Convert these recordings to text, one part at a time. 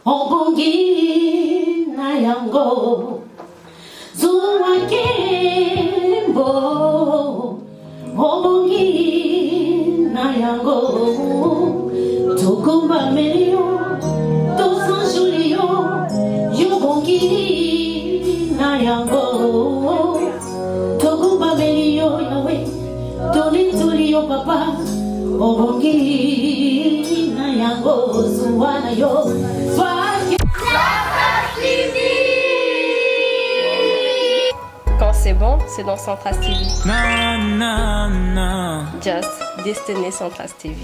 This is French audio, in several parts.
Obongi na yango Zuwa kembo Obongi na yango Tokumba melio Tosan julio Yobongi na yango Tokumba melio Yahweh Toni tulio papa Obongi na yango Zuwa na yo Quand c'est bon, c'est dans Centras TV. Non, non, non. Just Destiny Centras TV.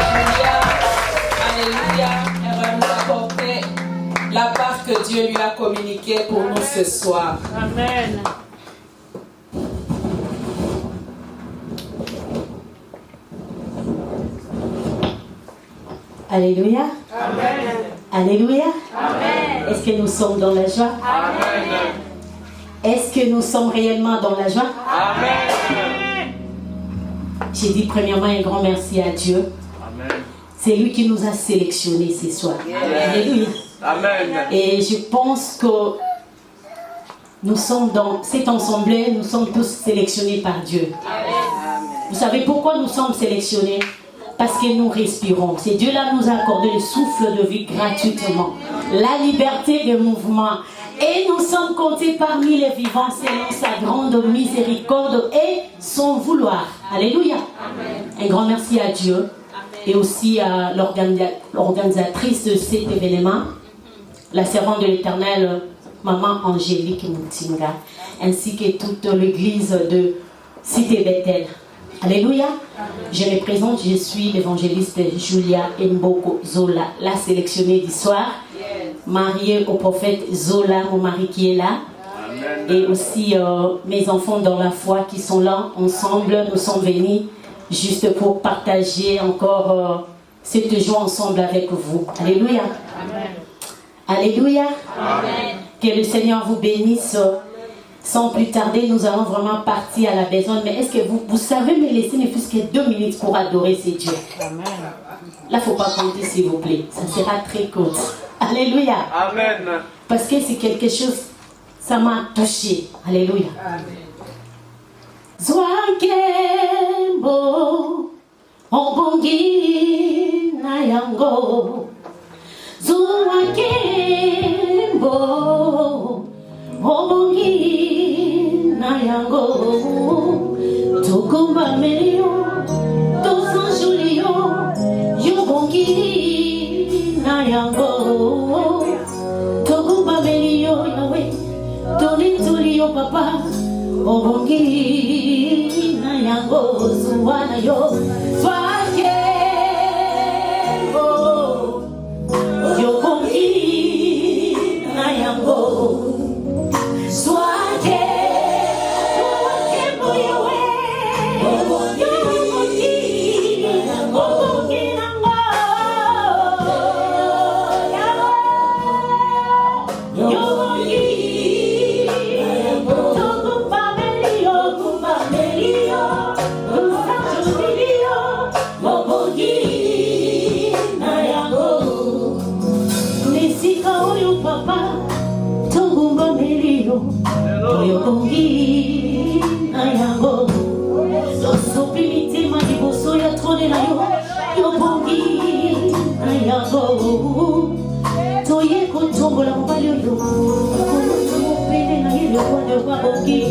Alléluia, alléluia. Elle va nous apporter la part que Dieu lui a communiquée pour nous ce soir. Amen. Alléluia. Amen. Alléluia. Amen. Est-ce que nous sommes dans la joie? Amen. Est-ce que nous sommes réellement dans la joie? Amen. J'ai dit premièrement un grand merci à Dieu. Amen. C'est lui qui nous a sélectionnés ce soir. Alléluia. Amen. Et je pense que nous sommes dans cette assemblée, nous sommes tous sélectionnés par Dieu. Vous savez pourquoi nous sommes sélectionnés? Parce que nous respirons. C'est Dieu-là nous a accordé le souffle de vie gratuitement. La liberté de mouvement. Et nous sommes comptés parmi les vivants selon sa grande miséricorde et son vouloir. Alléluia. Un grand merci à Dieu. Et aussi à l'organisatrice de cet événement, la servante de l'Éternel, Maman Angélique Moutinga, ainsi que toute l'église de Cité Bethel. Alléluia. Je me présente, je suis l'évangéliste Julia Mboko Zola, la sélectionnée du soir, mariée au prophète Zola, mon mari qui est là. Amen. Et aussi mes enfants dans la foi qui sont là ensemble. Nous sommes venus juste pour partager encore cette joie ensemble avec vous. Alléluia. Amen. Alléluia. Amen. Que le Seigneur vous bénisse. Sans plus tarder, nous allons vraiment partir à la besogne. Mais est-ce que vous savez me laisser ne fût-ce que 2 minutes pour adorer ces dieux? Amen. Là, il ne faut pas compter, s'il vous plaît. Ça sera très court. Alléluia. Amen. Parce que c'est quelque chose, ça m'a touché. Alléluia. Zwakembo, obongi na yango. Zwakembo, obongi na yango. Tokumba melio, tosan julio, yobongi na yango. Tokumba melio Yahweh, toni tulio papa, obongi na yango zuwa na yo. Zwakembo, yobongi na yango. Yobongi na yango Sosopimite madiboso ya trone na yo Yobongi na yango Toye kotombola mobali oyo Mopene na ye wane wabongi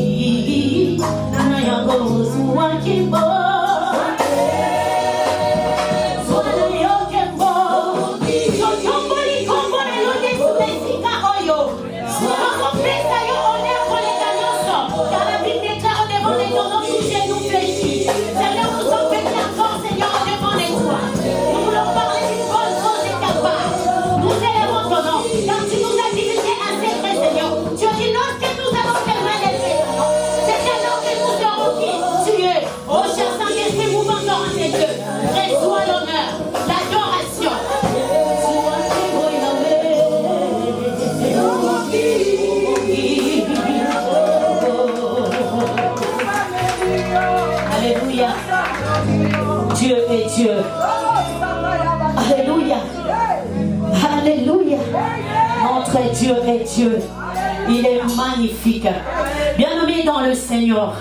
na yango Zuwa kimbo Dieu est Dieu. Alléluia. Alléluia. Notre Dieu est Dieu. Il est magnifique. Bien-aimé dans le Seigneur,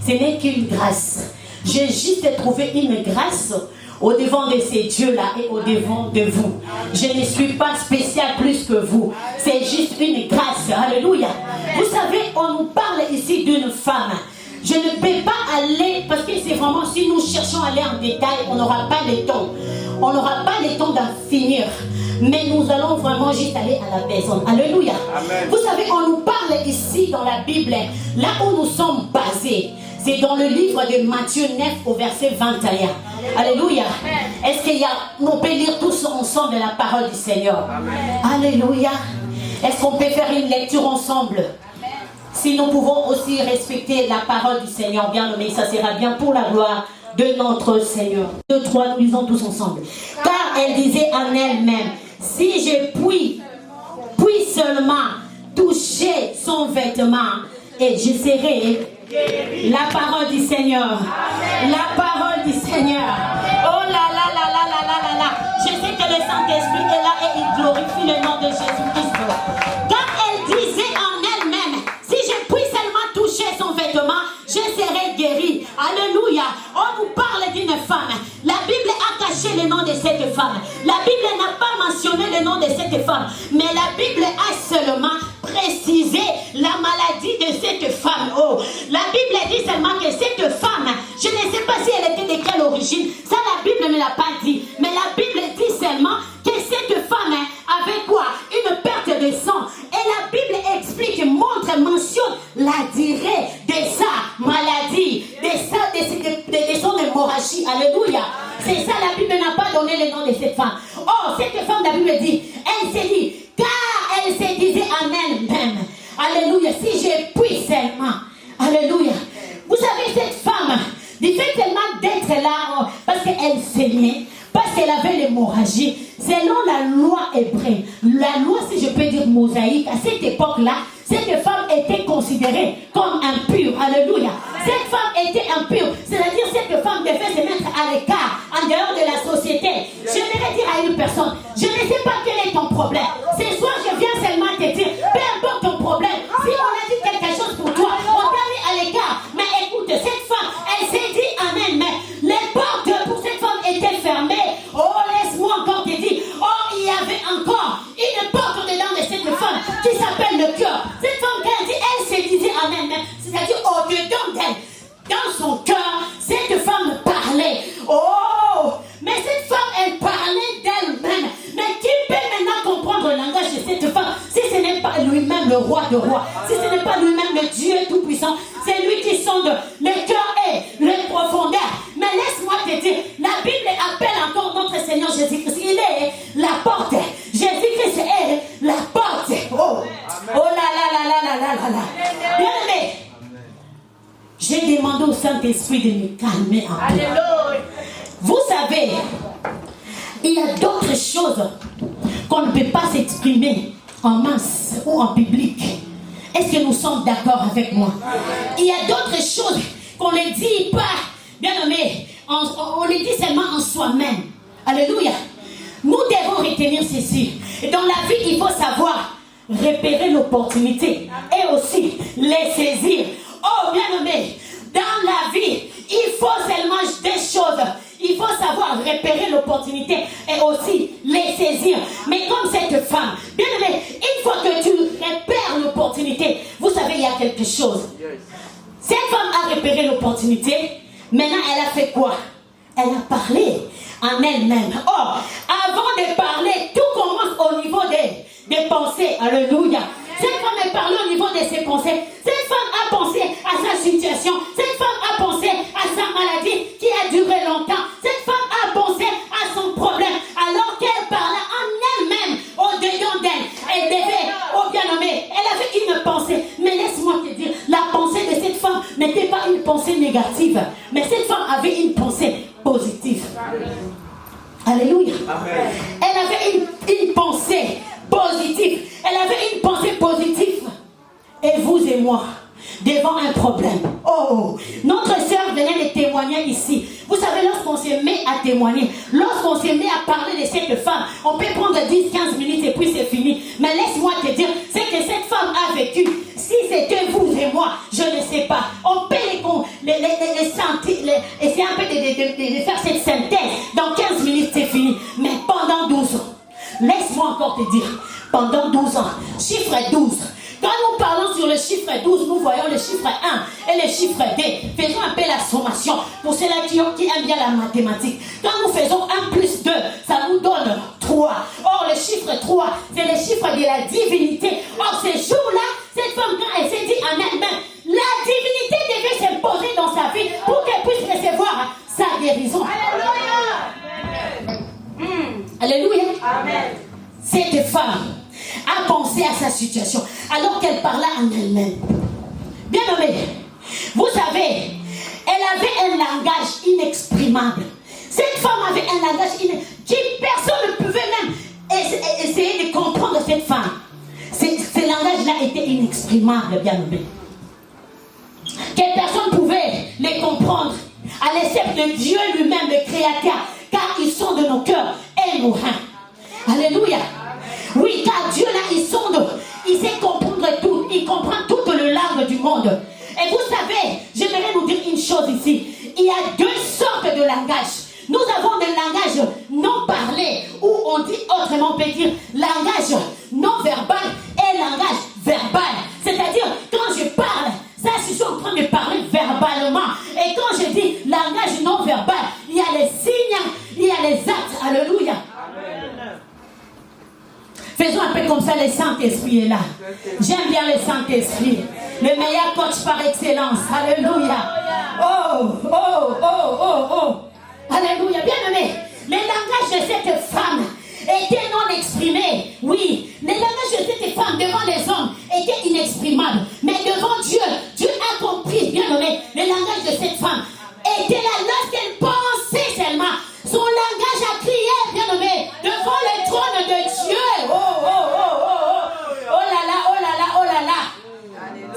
ce n'est qu'une grâce. J'ai juste trouvé une grâce au devant de ces dieux-là et au devant de vous. Je ne suis pas spécial plus que vous. C'est juste une grâce. Alléluia. Vous savez, on nous parle ici d'une femme. Je ne peux pas aller, parce que c'est vraiment, si nous cherchons à aller en détail, on n'aura pas le temps. On n'aura pas le temps d'en finir. Mais nous allons vraiment juste aller à la maison. Alléluia. Amen. Vous savez, on nous parle ici dans la Bible, là où nous sommes basés. C'est dans le livre de Matthieu 9 au verset 21. Alléluia. Est-ce qu'il y a, on peut lire tous ensemble la parole du Seigneur? Amen. Alléluia. Est-ce qu'on peut faire une lecture ensemble? Si nous pouvons aussi respecter la parole du Seigneur, bien nommé, ça sera bien pour la gloire de notre Seigneur. 2, 3, nous lisons tous ensemble. Car elle disait en elle-même, si je puis seulement toucher son vêtement, et je serai la parole du Seigneur. La parole du Seigneur. Oh là là là là là là là là. Je sais que le Saint-Esprit est là et il glorifie le nom de Jésus-Christ. Car elle disait en elle-même, si je puis seulement toucher son vêtement, je serai guéri. Alléluia. On nous parle d'une femme. La Bible a caché le nom de cette femme. La Bible n'a pas mentionné le nom de cette femme. Mais la Bible a seulement précisé la maladie de cette femme. Oh, la Bible dit seulement que cette femme, je ne sais pas si elle était de quelle origine. Ça, la Bible ne l'a pas dit. Mais la Bible dit seulement que cette femme avait quoi? Une perte de sang. Et la Bible explique, montre, mentionne la durée de sa maladie, de son hémorragie. Alléluia. C'est ça, la Bible n'a pas donné le nom de cette femme. Oh, cette femme, la Bible dit, elle s'est dit, car elle se disait en elle-même, alléluia, si je puis seulement, alléluia. Vous savez, cette femme, du fait tellement d'être là, parce qu'elle saignait, parce qu'elle avait l'hémorragie, selon la loi hébraïque, la loi, si je peux dire mosaïque, à cette époque-là, cette femme était considérée comme impure. Alléluia. Cette femme était impure. C'est-à-dire cette femme devait se mettre à l'écart, en dehors de la société. Je vais dire à une personne, je ne sais pas quel est ton problème. Ce soir, je viens seulement te dire, peu importe ton problème, si on a dit quelque chose pour toi, on t'a mis à l'écart. Mais écoute, cette femme, elle s'est dit en elle-même, les portes pour cette femme étaient fermées. Oh, laisse-moi encore te dire, oh, il y avait encore une porte dedans de cette femme qui s'appelle le cœur. Cette femme, quand elle dit, elle se disait en elle-même, c'est-à-dire au-dedans d'elle, dans son cœur, cette femme parlait. Oh, mais cette femme, elle parlait d'elle-même. Mais qui peut maintenant comprendre le langage de cette femme si ce n'est pas lui-même le roi de rois, si ce n'est pas lui-même le Dieu tout-puissant? C'est lui qui sonde le cœur et les profondeurs. Mais laisse-moi te dire, la Bible appelle encore notre Seigneur Jésus-Christ. Il est la porte. Jésus-Christ est la porte. Oh, oh là là là là là là là là. Bien aimé, j'ai demandé au Saint-Esprit de me calmer un peu. Alléluia. Vous savez, il y a d'autres choses qu'on ne peut pas s'exprimer en masse ou en public. Est-ce que nous sommes d'accord avec moi? Il y a d'autres choses qu'on ne dit pas, bien nommé, on les dit seulement en soi-même. Alléluia. Nous devons retenir ceci. Dans la vie, il faut savoir repérer l'opportunité et aussi les saisir. Oh, bien nommé, dans la vie, il faut seulement des choses. Il faut savoir repérer l'opportunité et aussi les saisir. Mais comme cette femme, bien aimé, une fois que tu repères l'opportunité, vous savez, il y a quelque chose. Cette femme a repéré l'opportunité. Maintenant, elle a fait quoi? Elle a parlé en elle-même. Oh, avant de parler, tout commence au niveau des pensées. Alléluia. Cette femme a parlé au niveau de ses pensées. Cette femme a pensé à sa situation. Cette femme a pensé à sa maladie qui a duré longtemps. Cette femme a pensé à son problème. Alors qu'elle parlait en elle-même, au-dedans d'elle. Elle devait, oh bien nommé, elle avait une pensée. Mais laisse-moi te dire, la pensée de cette femme n'était pas une pensée négative. Mais cette femme avait une pensée positive. Alléluia. Amen. Elle avait une pensée positive. Elle avait une pensée positive. Et vous et moi, devant un problème. Oh, notre sœur venait de témoigner ici. Vous savez, lorsqu'on se met à témoigner, lorsqu'on se met à parler de cette femme, on peut prendre 10-15 minutes et puis c'est fini. Mais laisse-moi te dire, c'est que cette femme a vécu. Si c'était vous et moi, je ne sais pas. On peut essayer un peu de faire cette synthèse. Dans 15 minutes, c'est fini. Mais pendant 12 ans, laisse-moi encore te dire, pendant 12 ans, chiffre 12. Quand nous parlons sur le chiffre 12, nous voyons le chiffre 1 et le chiffre 2. Faisons un peu la sommation pour ceux-là qui aiment bien la mathématique. Quand nous faisons 1 plus 2, ça nous donne 3. Or, le chiffre 3, c'est le chiffre de la divinité. Or, ce jour-là, cette femme, quand elle s'est dit en elle-même, la divinité devait s'imposer dans sa vie pour qu'elle puisse recevoir sa guérison. Alléluia. Alléluia. Amen. Cette femme a pensé à sa situation alors qu'elle parlait en elle-même. Bien aimé, vous savez, elle avait un langage inexprimable. Cette femme avait un langage qui personne ne pouvait même essayer de comprendre cette femme. Ce langage-là était inexprimable, bien aimé. Que personne ne pouvait les comprendre, à l'exception de Dieu lui-même, le Créateur, car ils sont de nos cœurs et nos reins. Alléluia. Oui, car Dieu là, il sonde, il sait comprendre tout, il comprend toute le langue du monde. Et vous savez, j'aimerais vous dire une chose ici. Il y a 2 sortes de langage. Nous avons des langages non parlés, où on dit autrement, on peut dire langage non verbal et langage verbal. C'est-à-dire, quand je parle, ça je suis en train de parler verbalement. Et quand je dis langage non verbal, il y a les signes, il y a les actes. Alléluia. Faisons un peu comme ça, le Saint-Esprit est là. J'aime bien le Saint-Esprit. Le meilleur coach par excellence. Alléluia. Oh, oh, oh, oh, oh. Alléluia. Bien aimé. Le langage de cette femme était non exprimé. Oui. Le langage de cette femme devant les hommes était inexprimable. Mais devant Dieu, Dieu a compris, bien aimé, le langage de cette femme était là lorsqu'elle pensait seulement. Son langage a crié, bien aimé, devant le trône de Dieu. Oh, oh, oh, oh, oh. Oh là là, oh là là, oh là là.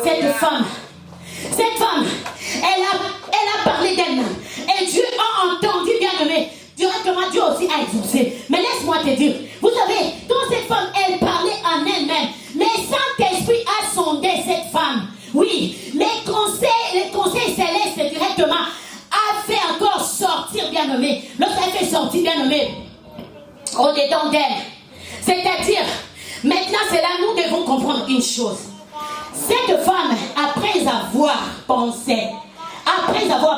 Cette femme, elle a parlé d'elle-même. Et Dieu a entendu, bien aimé. Directement, Dieu aussi a exaucé. Mais laisse-moi te dire, vous savez, quand cette femme, elle parlait en elle-même, le Saint-Esprit a sondé cette femme. Oui, les conseils célestes directement a fait encore sortir, bien nommé. Lorsqu'elle fait sortir, bien nommé, au-dedans d'elle. C'est-à-dire, maintenant, c'est là nous devons comprendre une chose. Cette femme, après avoir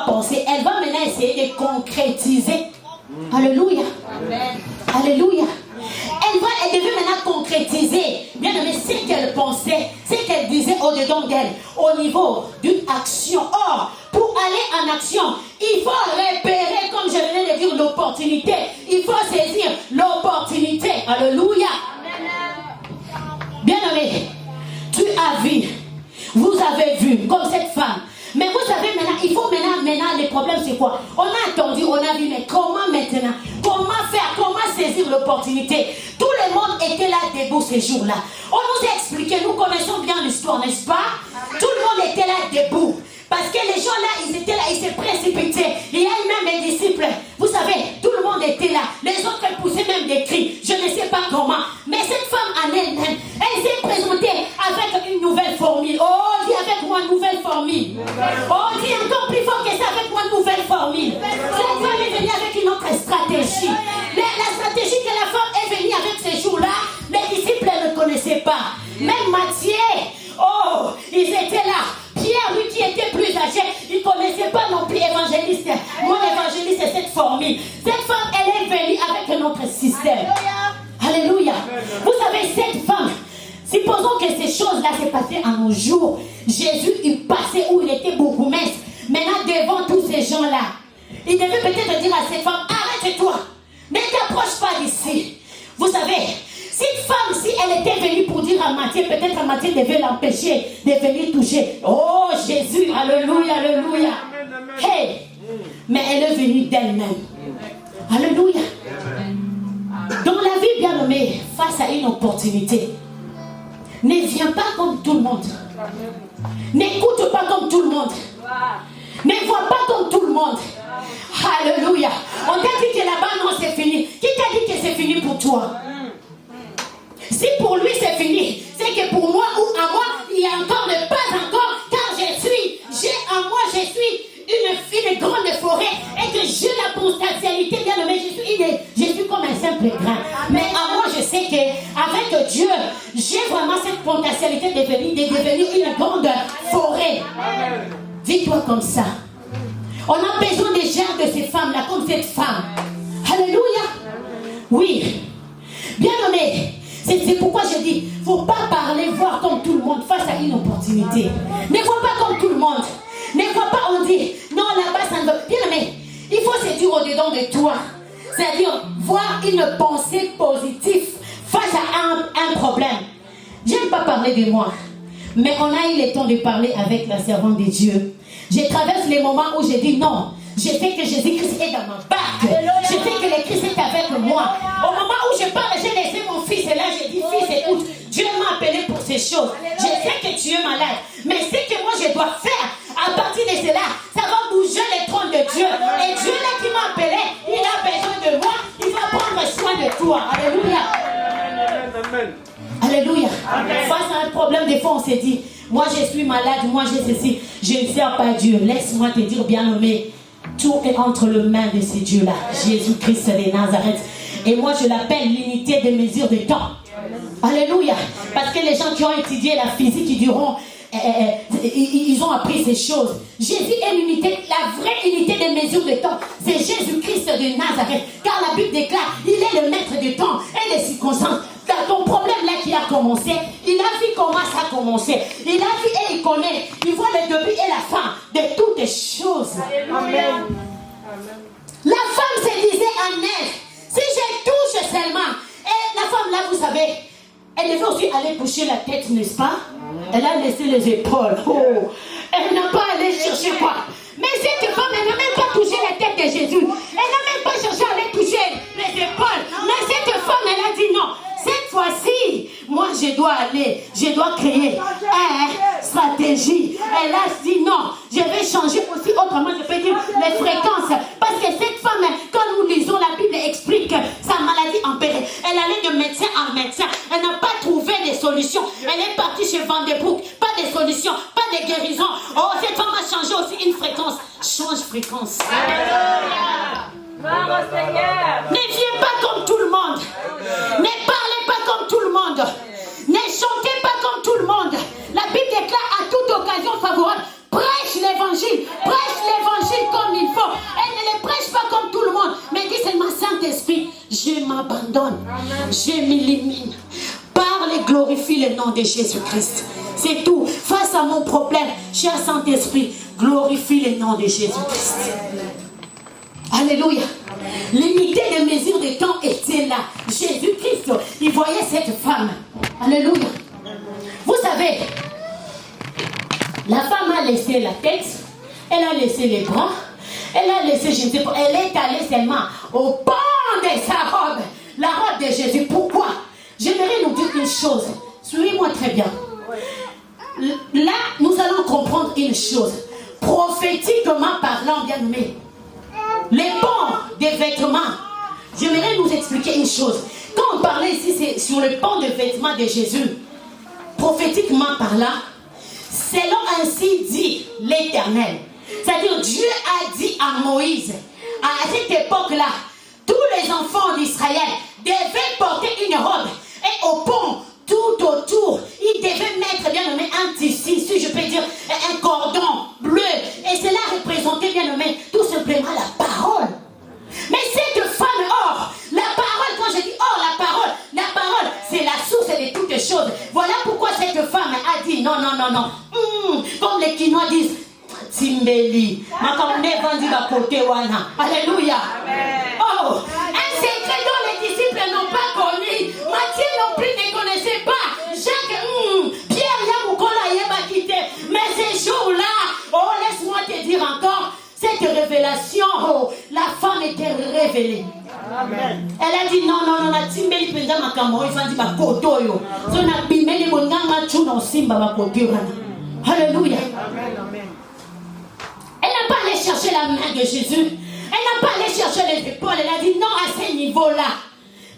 pensé, elle va maintenant essayer de concrétiser. Alléluia. Amen. Alléluia. Elle devait maintenant concrétiser, bien aimé, ce qu'elle pensait, ce qu'elle disait au-dedans d'elle, au niveau d'une action. Or, pour aller en action, il faut repérer, comme je venais de dire, l'opportunité. Il faut saisir l'opportunité. Alléluia. Bien aimé, tu as vu, vous avez vu, comme cette femme. Mais vous savez maintenant, il faut maintenant, le problème c'est quoi? On a attendu, on a vu, mais comment maintenant? Comment faire? Comment saisir l'opportunité? Tout le monde était là debout ces jours-là. On nous a expliqué, nous connaissons bien l'histoire, n'est-ce pas? Tout le monde était là debout. Parce que les gens là, ils étaient là, ils se précipitaient. Il y a même des disciples. Vous savez, tout le monde était là. Les autres poussaient même des cris. Je ne sais pas comment. Mais cette femme en elle-même, elle s'est présentée avec une nouvelle formule. Oh, dis avec moi, nouvelle formule. Oh, dis encore plus fort que ça, avec moi, nouvelle formule. Cette femme est venue avec une autre stratégie. La stratégie que la femme est venue avec ces jours-là, les disciples ne connaissaient pas. Même Matthieu, oh, ils étaient là. Pierre, lui qui était plus âgé, il ne connaissait pas non plus évangéliste. Mon évangéliste, c'est cette formule. Cette femme, elle est venue avec notre système. Alléluia. Vous savez, cette femme, supposons que ces choses-là s'est passées en nos jours. Jésus, il passait où il était bourgmestre. Maintenant, devant tous ces gens-là, il devait peut-être dire à cette femme, arrête-toi, ne t'approche pas d'ici. Vous savez, cette femme, si elle était venue pour dire à Matthieu, peut-être Matthieu devait l'empêcher de venir toucher. Oh Jésus, alléluia, alléluia. Hey, mais elle est venue d'elle-même. Alléluia. Dans la vie, bien aimée, face à une opportunité, ne viens pas comme tout le monde. N'écoute pas comme tout le monde. Ne vois pas comme tout le monde. Alléluia. On t'a dit que là-bas, non, c'est fini. Qui t'a dit que c'est fini pour toi? Si pour lui c'est fini, a encore le pas encore, car j'ai en moi, je suis une grande forêt, et que j'ai la potentialité, bien aimé, je suis comme un simple grain. Mais en moi, je sais qu'avec Dieu, j'ai vraiment cette potentialité de devenir une grande forêt. Dis-toi comme ça. On a besoin déjà de ces femmes-là, comme cette femme. Alléluia. Oui. Bien aimé, c'est pourquoi je dis, il ne faut pas parler, voir comme tout le monde face à une opportunité. Ne vois pas comme tout le monde. Ne vois pas, on dit, non, là-bas, ça ne va pas. Bien aimé, il faut se dire au-dedans de toi. C'est-à-dire, voir une pensée positive face à un problème. Je n'aime pas parler de moi, mais on a eu le temps de parler avec la servante de Dieu. Je traverse les moments où je dis non. Je sais que Jésus-Christ est dans ma barque. Je sais que le Christ est avec moi. Au moment où je parle, j'ai laissé mon fils et là j'ai dit, fils, écoute, Dieu m'a appelé pour ces choses. Je sais que tu es malade, mais ce que moi je dois faire à partir de cela, ça va bouger les trônes de Dieu. Et Dieu là qui m'a appelé, il a besoin de moi, il va prendre soin de toi. Alléluia. Amen. Alléluia. Face à un problème, des fois on s'est dit, moi je suis malade, moi j'ai ceci, je ne sers pas Dieu. Laisse-moi te dire, bien nommé, tout est entre les mains de ces dieux-là. Jésus-Christ de Nazareth. Et moi je l'appelle l'unité des mesures de temps. Alléluia. Parce que les gens qui ont étudié la physique, ils diront, ils ont appris ces choses. Jésus est l'unité, la vraie unité des mesures de temps. C'est Jésus-Christ de Nazareth. Car la Bible déclare, il est le maître du temps et des circonstances. Dans ton problème là qui a commencé, il a vu comment ça a commencé. Il a vu et il connaît. Il voit le début et la fin de toutes les choses. Amen. La femme se disait en elle, si je touche seulement. Et la femme là, vous savez, elle devait aussi aller toucher la tête, n'est-ce pas? Elle a laissé les épaules. Oh. Elle n'a pas allé chercher quoi. Mais cette femme, elle n'a même pas touché la tête de Jésus. Elle n'a même pas cherché à aller toucher les épaules. Mais cette femme, elle a dit non. Cette fois-ci, moi je dois aller, je dois créer une stratégie. Elle a dit non, je vais changer aussi autrement, je peux dire les fréquences. Parce que cette femme, quand nous lisons la Bible, explique sa maladie empirée. Elle allait de médecin en médecin. Elle n'a pas trouvé de solution. Elle est partie chez Van de Broek. Pas de solution, pas de guérison. Oh, cette femme a changé aussi une fréquence. Change fréquence. Ne viens pas comme tout le monde. Ne parlez pas comme tout le monde. Ne chantez pas comme tout le monde. La Bible déclare à toute occasion favorable, prêche l'évangile comme il faut. Elle ne le prêche pas comme tout le monde, mais dit seulement Saint-Esprit, je m'abandonne, je m'élimine. Parle et glorifie le nom de Jésus-Christ. C'est tout. Face à mon problème, cher Saint-Esprit, glorifie le nom de Jésus-Christ. Alléluia. L'unité de mesure de temps était là. Jésus-Christ, il voyait cette femme. Alléluia. Vous savez, la femme a laissé la tête, elle a laissé les bras, elle a laissé, je ne sais pas, elle est allée seulement au pan de sa robe, la robe de Jésus. Pourquoi? J'aimerais nous dire une chose. Suivez-moi très bien. Là, nous allons comprendre une chose. Prophétiquement parlant, bien aimé, les pans des vêtements, j'aimerais nous expliquer une chose. Quand on parlait ici, c'est sur le pan de vêtements de Jésus. Prophétiquement parlant, selon ainsi dit l'Éternel. C'est-à-dire Dieu a dit à Moïse, à cette époque-là, tous les enfants d'Israël devaient porter une robe. Et au pont, tout autour, ils devaient mettre, bien nommé, un tissu, si je peux dire, un cordon bleu. Et cela représentait, bien nommé, tout simplement la parole. Mais cette femme, or, la parole, quand je dis or, la parole, c'est la source de toutes choses. Voilà pourquoi cette femme a dit non. Comme les Quinois disent, Timbeli, alléluia. Oh, un secret dont les disciples n'ont pas connu. Matthieu non plus ne connaissait pas. Jacques, Pierre, Yamoukola, Yébakité. Mais ces jours-là, oh, laisse-moi te dire encore, cette révélation, oh, la femme était révélée. Amen. Elle a dit non, Timbeli penda makambo, il va dire bakoto yo. So na bimeli bonganga chuno simba bakoto yo. Alléluia. Amen. Elle n'a pas allé chercher la main de Jésus. Elle n'a pas allé chercher les épaules. Elle a dit non à ce niveau-là.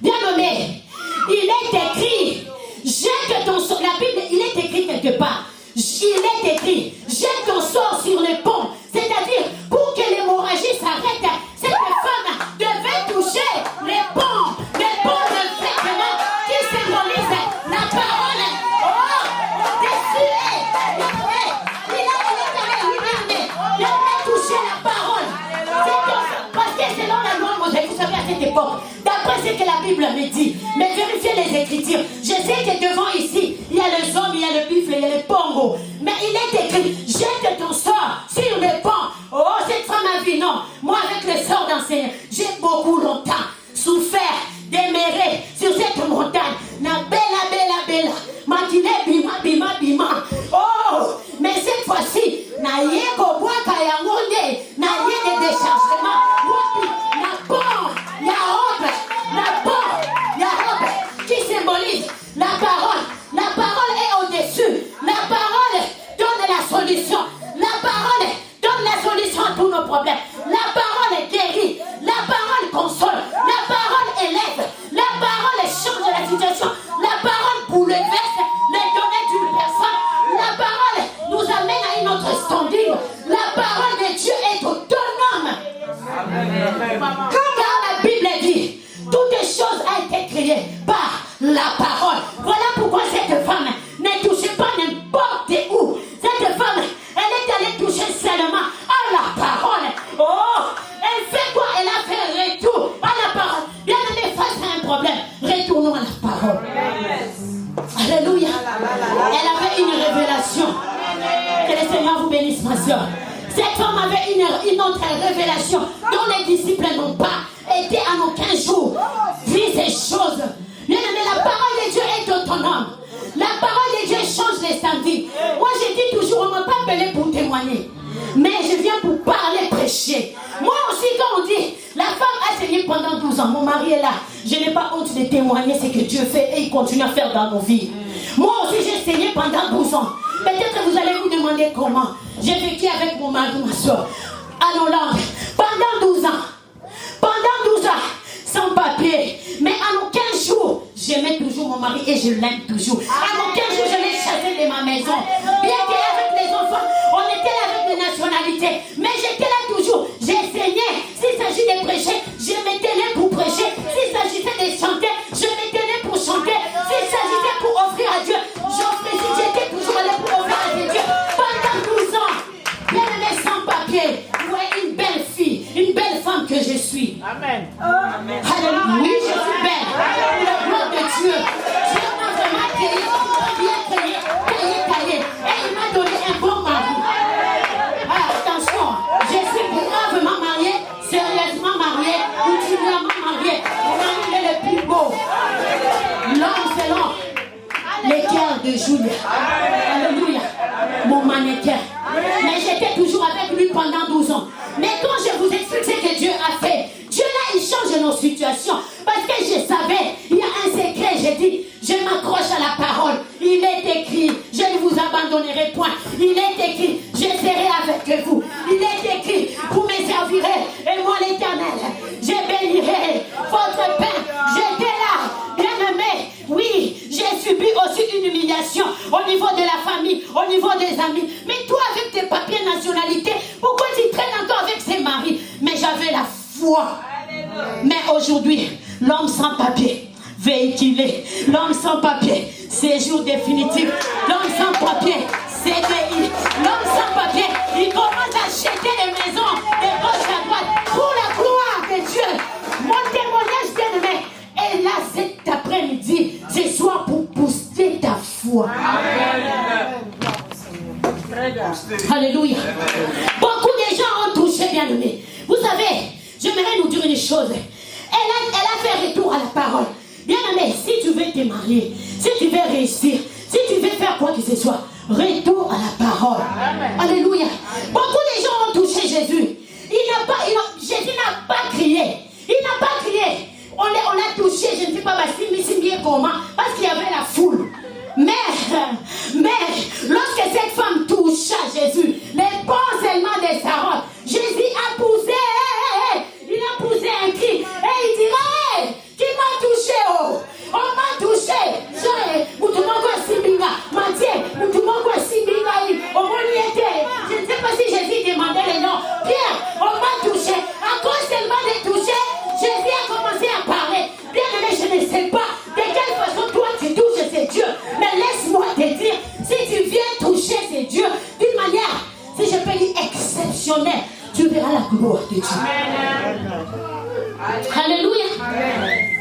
Bien nommé, il est écrit, jette ton sort. La Bible, il est écrit quelque part. il est écrit, jette ton sort sur les ponts. C'est-à-dire, pour que l'hémorragie s'arrête, cette femme devait toucher les ponts de vêtements qui symbolisent la parole. Oh, déçue. Il a touché la parole. Parce que selon la loi Mosaïque, vous savez, à cette époque, d'après ce que la Bible me dit, mais vérifiez les Écritures. Je sais que devant ici, il y a le zombie, il y a le buffle, il y a le pongo. Mais il est écrit, jette ton sort sur les ponts. Oh, cette femme a vu, non. Moi, avec le sort d'enseignant, j'ai beaucoup longtemps souffert, déméré sur cette montagne. Na bella, matine bima. Oh, mais cette fois-ci, na yeko boaka ya ngonde, na yé de déchargement. Na bon, ya hope, qui symbolise la parole. La parole est au-dessus. La parole donne la solution. La parole donne la solution à tous nos problèmes. La parole guérit. La parole console. La parole élève. La parole change la situation. La parole bouleverse les données d'une personne. La parole nous amène à une autre standing. La parole de Dieu est autonome. Car la Bible dit, toutes choses ont été créées par la parole. Voilà pourquoi cette femme ne touchait pas n'importe où. Cette femme, elle est allée toucher seulement à la parole. Oh, elle fait quoi? Elle a fait retour à la parole. Bien aimé, face à un problème, retournons à la parole. Alléluia. Elle avait une révélation. Que le Seigneur vous bénisse, ma soeur. Cette femme avait une autre révélation dont les disciples n'ont pas été en aucun jour vu ces choses. Bien aimé, la parole de Dieu est autonome. La parole de Dieu change les samedis. Moi, je dis toujours, on ne m'a pas appelé pour témoigner. Mais je viens pour parler, prêcher. Moi aussi, quand on dit, la femme a saigné pendant 12 ans, mon mari est là. Je n'ai pas honte de témoigner ce que Dieu fait et il continue à faire dans nos vies. Moi aussi, j'ai saigné pendant 12 ans. Peut-être que vous allez vous demander comment. J'ai vécu avec mon mari, ma soeur, en Hollande, pendant 12 ans. Pendant 12 ans, sans papier. Mais en aucun jour, j'aimais toujours mon mari et je l'aime toujours. En aucun jour, je l'ai chassé de ma maison. Bien qu'avec les enfants, on était là avec des nationalités. Mais j'étais là toujours. J'enseignais. S'il s'agit de prêcher, je m'étais là pour prêcher. S'il s'agissait de chanter, je m'étais là pour chanter. S'il s'agissait pour offrir à Dieu, j'offrais. Si j'étais toujours là pour offrir à Dieu. Pendant 12 ans, bien aimé sans papier. Ouais, une belle fille, une belle femme que je suis. Amen. Alléluia. Oui, je suis belle. Pour la gloire de Dieu. Dieu m'a vraiment créé, bien créé. Et il m'a donné un bon mari. Ah, attention, je suis gravement mariée, sérieusement mariée, continuellement mariée. Mon mari est le plus beau. L'homme selon les cœurs de Julia. Alléluia. Mon mannequin. Mais j'étais toujours avec lui pendant 12 ans. Mais quand je vous explique ce que Dieu a fait, Dieu là, il change nos situations. Parce que je savais, il y a un secret, j'ai dit, je m'accroche à la parole. Il est écrit, je ne vous abandonnerai point. Il est écrit, je serai avec vous. Il est écrit, vous me servirez. Et moi l'Éternel, je bénirai votre pain. J'étais là, bien aimé. Oui, j'ai subi aussi une humiliation au niveau de la famille, au niveau des amis. Mais toi, avec tes papiers nationalité, pourquoi tu traînes encore avec ses maris? Mais j'avais la foi. Mais aujourd'hui, l'homme sans papier, véhiculé. L'homme sans papier, séjour définitif. L'homme sans papier, CDI. L'homme sans papier, il commence à acheter des maisons de gauche à droite pour la gloire de Dieu. Mon témoignage, bien aimé, est là cet après-midi. Ce soir pour booster ta foi. Alléluia. Beaucoup de gens ont touché, bien aimé. Vous savez, j'aimerais nous dire une chose. Elle a fait retour à la parole. Bien aimé, si tu veux te marier, si tu veux réussir, si tu veux faire quoi que ce soit, retour à la parole. Alléluia. Beaucoup de gens ont touché Jésus. Jésus n'a pas crié. Il n'a pas crié. On l'a touché, je ne sais pas, comment, parce qu'il y avait la foule. Mais, lorsque cette femme toucha Jésus, les bons éléments de sa robe, Jésus a poussé, il a poussé un cri, et il dit, hey, qui m'a touché, oh, on m'a touché, gloire de Dieu. Alléluia.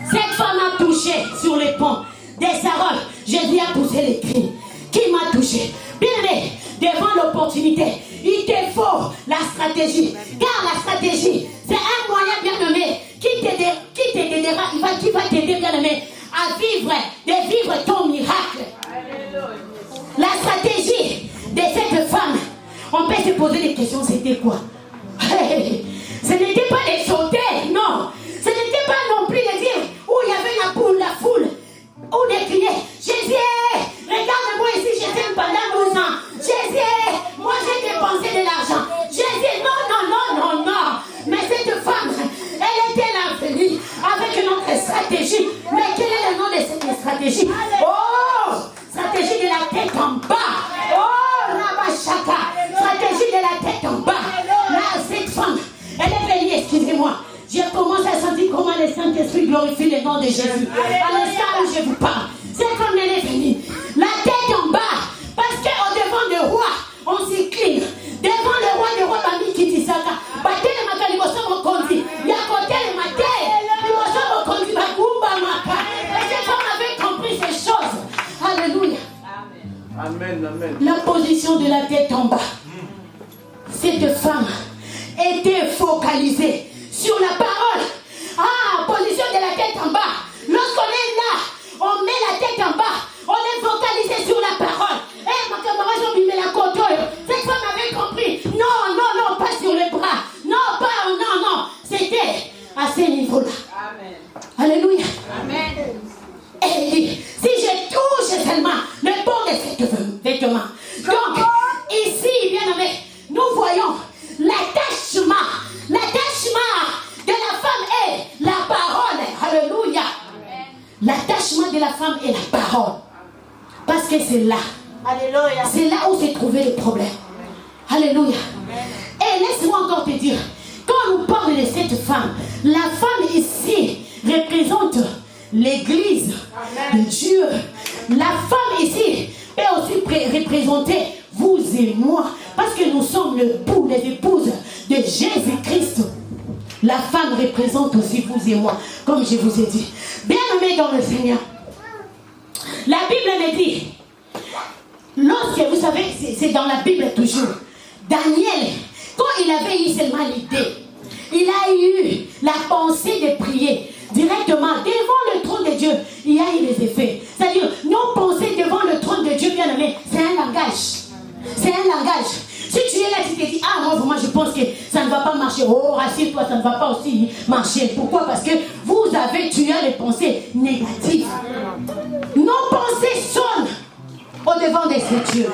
Cette femme a touché sur les ponts des Sarolles. Jésus a poussé les cris. Qui m'a touché? Bien aimé, devant l'opportunité, il te faut la stratégie. Car la stratégie, c'est un moyen, bien aimé, qui t'aidera, qui va t'aider, bien aimé, à vivre ton miracle. La stratégie de cette femme, on peut se poser des questions, c'était quoi? Ce n'était pas de sauter, non. Ce n'était pas non plus de dire où il y avait la foule, ou de crier, Jésus, regarde-moi ici, je t'aime pendant 12 ans. Jésus, moi j'ai dépensé de l'argent. Jésus, non. Mais cette femme, elle était là venue avec une autre stratégie. Mais quel est le nom de cette stratégie? Oh, stratégie de la tête en bas. Oh, Rabashaka, stratégie de la tête en bas. Là, cette femme, elle est venue, excusez-moi. Je commence à sentir comment le Saint-Esprit glorifie le nom de Jésus. À l'instant où je vous parle, cette femme, elle est venue. La tête en bas, parce qu'au devant du roi, on s'incline. Devant le roi des rois, Bami Kitisaka. Battez le matin, il va se reconduire. Il y a côté le matin, il va se reconduire. Bagumba Maka. Et cette femme avait compris ces choses. Alléluia. Amen. La position de la tête en bas. Cette femme était focalisée sur la parole. Position de la tête en bas. Lorsqu'on est là, on met la tête en bas. On est focalisé sur la parole. Cette femme avait compris. Non, pas sur les bras. Non. C'était à ce niveau-là. Amen. Alléluia. Amen. Et il dit, si je touche seulement le bord de cet vêtement. Donc, ici, bien aimé, nous voyons l'attachement de la femme est la parole. Alléluia. L'attachement de la femme est la parole. Parce que c'est là. Alléluia. C'est là où s'est trouvé le problème. Alléluia. Et laisse-moi encore te dire, quand on parle de cette femme, la femme ici représente l'église de Dieu. La femme ici peut aussi représenter vous et moi. Parce que nous sommes les épouses de Jésus-Christ. La femme représente aussi vous et moi, comme je vous ai dit. Bien-aimés dans le Seigneur, la Bible me dit, lorsque, vous savez, c'est dans la Bible toujours, Daniel, quand il avait eu seulement l'idée, il a eu la pensée de prier directement devant le trône de Dieu, il y a eu les effets. C'est-à-dire, nos pensées devant le trône de Dieu, bien aimé, c'est un langage. C'est un langage. Si tu es là, tu te dis, moi je pense que ça ne va pas marcher. Oh, rassure-toi, ça ne va pas aussi marcher. Pourquoi? Parce que vous avez tué les pensées négatives. Nos pensées sonnent au-devant de ce Dieu.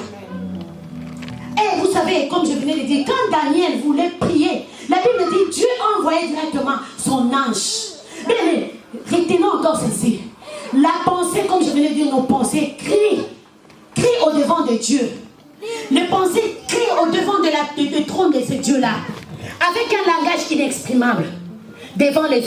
Et vous savez, comme je venais de dire, quand Daniel voulait prier, la Bible dit, Dieu a envoyé directement son ange. Mais retenons encore ceci. La pensée, comme je venais de dire, nos pensées crient au-devant de Dieu. Les pensées crient au-devant du trône de ce Dieu-là, avec un langage inexprimable, devant les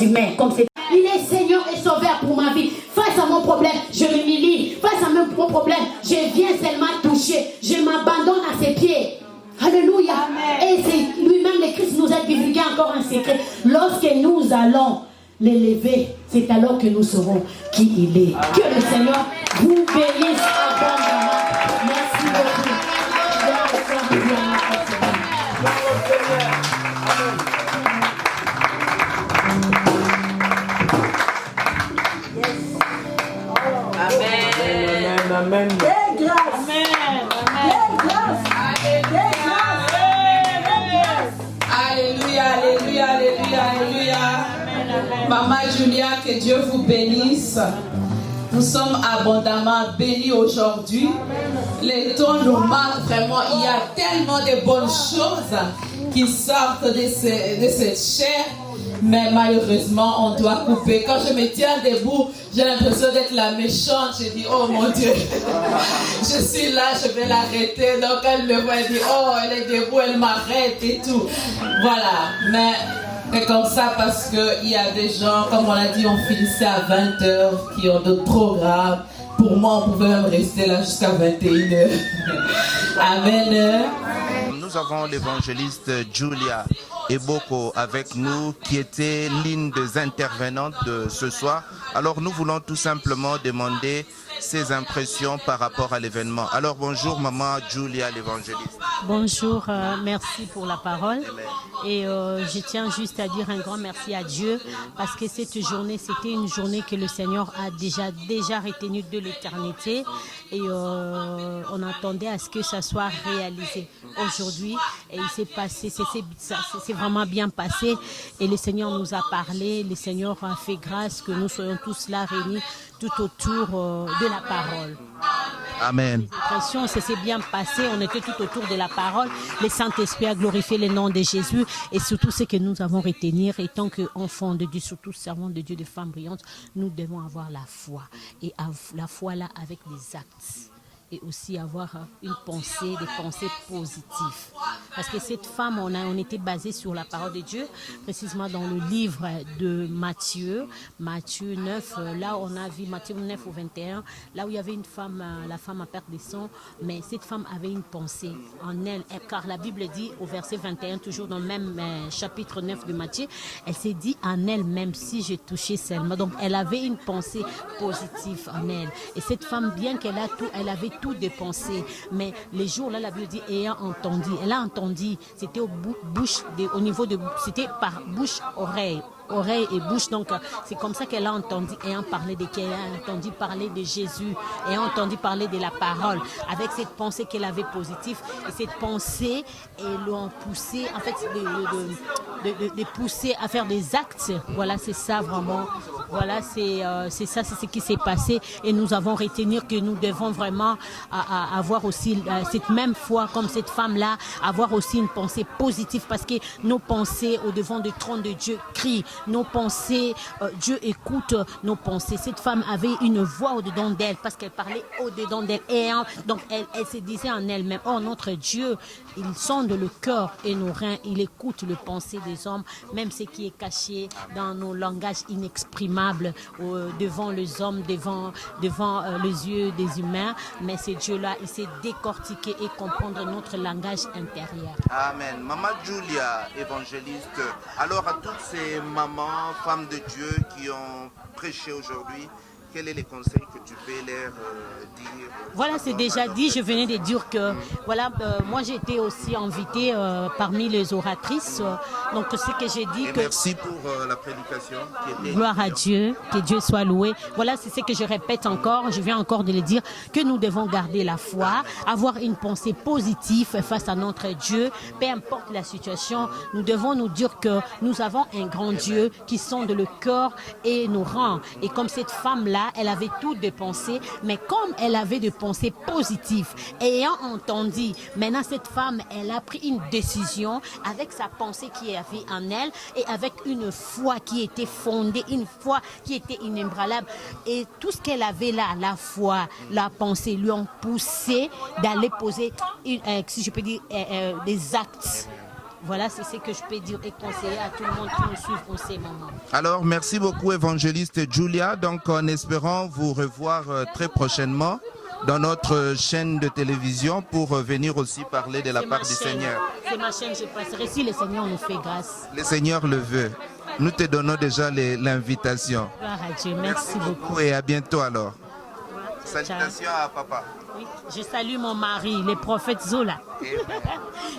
humains, comme c'est. Il est Seigneur et Sauveur pour ma vie. Face à mon problème, je m'humilie. Face à mon problème, je viens seulement toucher. Je m'abandonne à ses pieds. Alléluia. Amen. Et c'est lui-même, le Christ nous a divulgué encore un secret. Lorsque nous allons l'élever, c'est alors que nous saurons qui il est. Amen. Que le Seigneur vous bénisse abondamment. Merci beaucoup. Amen. Des grâces. Amen. Des grâces. Alléluia. Maman Julia, que Dieu vous bénisse. Nous sommes abondamment bénis aujourd'hui. Les temps nous marquent vraiment. Il y a tellement de bonnes choses qui sortent de cette chair. Mais malheureusement, on doit couper. Quand je me tiens debout, j'ai l'impression d'être la méchante. Je dis, oh mon Dieu, je suis là, je vais l'arrêter. Donc elle me voit et dit, oh, elle est debout, elle m'arrête et tout. Voilà. Mais c'est comme ça parce qu'il y a des gens, comme on l'a dit, on finissait à 20h, qui ont d'autres programmes. Pour moi, on pouvait même rester là jusqu'à 21h. Amen. Nous avons l'évangéliste Julia Eboko avec nous, qui était l'une des intervenantes de ce soir. Alors nous voulons tout simplement demander ses impressions par rapport à l'événement. Alors bonjour Maman Julia l'évangéliste. Bonjour, merci pour la parole. Et je tiens juste à dire un grand merci à Dieu parce que cette journée, c'était une journée que le Seigneur a déjà retenue de l'éternité et on attendait à ce que ça soit réalisé aujourd'hui. Et il s'est passé, c'est vraiment bien passé et le Seigneur nous a parlé, le Seigneur a fait grâce que nous soyons tous là réunis tout autour de la parole. Amen. Ça s'est bien passé, on était tout autour de la parole. Le Saint-Esprit a glorifié le nom de Jésus et surtout ce que nous avons retenir, et tant qu'enfants de Dieu, surtout servants de Dieu, de femmes brillantes, nous devons avoir la foi. Et la foi là avec des actes. Et aussi avoir une pensée, des pensées positives. Parce que cette femme, on était basé sur la parole de Dieu, précisément dans le livre de Matthieu 9, là on a vu Matthieu 9 au 21, là où il y avait une femme, la femme à perte de sang, mais cette femme avait une pensée en elle, car la Bible dit au verset 21, toujours dans le même chapitre 9 de Matthieu, elle s'est dit en elle-même, si j'ai touché seulement. Donc elle avait une pensée positive en elle. Et cette femme, bien qu'elle a tout, elle avait tout dépensé, mais les jours là la Bible dit ayant entendu, elle a entendu, c'était au niveau de, c'était par bouche oreille et bouche, donc c'est comme ça qu'elle a entendu, ayant parlé de qu'elle a entendu parler de Jésus, ayant entendu parler de la parole, avec cette pensée qu'elle avait positive, et cette pensée l'ont poussé en fait de pousser à faire des actes. Voilà, c'est ça vraiment, voilà, c'est ça, c'est ce qui s'est passé, et nous avons retenir que nous devons vraiment avoir aussi cette même foi comme cette femme là, avoir aussi une pensée positive, parce que nos pensées au devant du trône de Dieu crient. Nos pensées, Dieu écoute nos pensées. Cette femme avait une voix au-dedans d'elle parce qu'elle parlait au-dedans d'elle. Et donc elle se disait en elle-même, oh notre Dieu, il sonde le cœur et nos reins, il écoute le pensée des hommes, même ce qui est caché dans nos langages inexprimables devant les hommes, devant les yeux des humains. Mais ce Dieu-là, il sait décortiquer et comprendre notre langage intérieur. Amen. Maman Julia, évangéliste, alors à toutes ces mamans, femmes de Dieu qui ont prêché aujourd'hui, quels sont les conseils que tu peux leur dire? Voilà, c'est déjà dit. Je venais de dire que voilà, moi j'ai été aussi invitée parmi les oratrices. Donc ce que j'ai dit. Merci pour la prédication. Gloire à Dieu, que Dieu soit loué. Voilà, c'est ce que je répète encore. Je viens encore de le dire, que nous devons garder la foi, avoir une pensée positive face à notre Dieu. Peu importe la situation, nous devons nous dire que nous avons un grand Dieu qui sonde le cœur et nous rend. Et comme cette femme-là, elle avait tout dépensé, mais comme elle avait des pensées positives, ayant entendu, maintenant cette femme, elle a pris une décision avec sa pensée qui avait en elle et avec une foi qui était fondée, une foi qui était inébranlable. Et tout ce qu'elle avait là, la foi, la pensée, lui ont poussé d'aller poser, si je peux dire, des actes. Voilà, c'est ce que je peux dire et conseiller à tout le monde qui nous suit en ces moments. Alors, merci beaucoup, évangéliste Julia. Donc, en espérant vous revoir très prochainement dans notre chaîne de télévision pour venir aussi parler de la part du Seigneur. C'est ma chaîne, je passerai si le Seigneur nous fait grâce. Le Seigneur le veut. Nous te donnons déjà l'invitation. Gloire à Dieu, merci beaucoup. Et à bientôt alors. Ciao. Salutations à papa. Oui, je salue mon mari, le prophète Zola.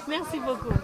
Merci beaucoup.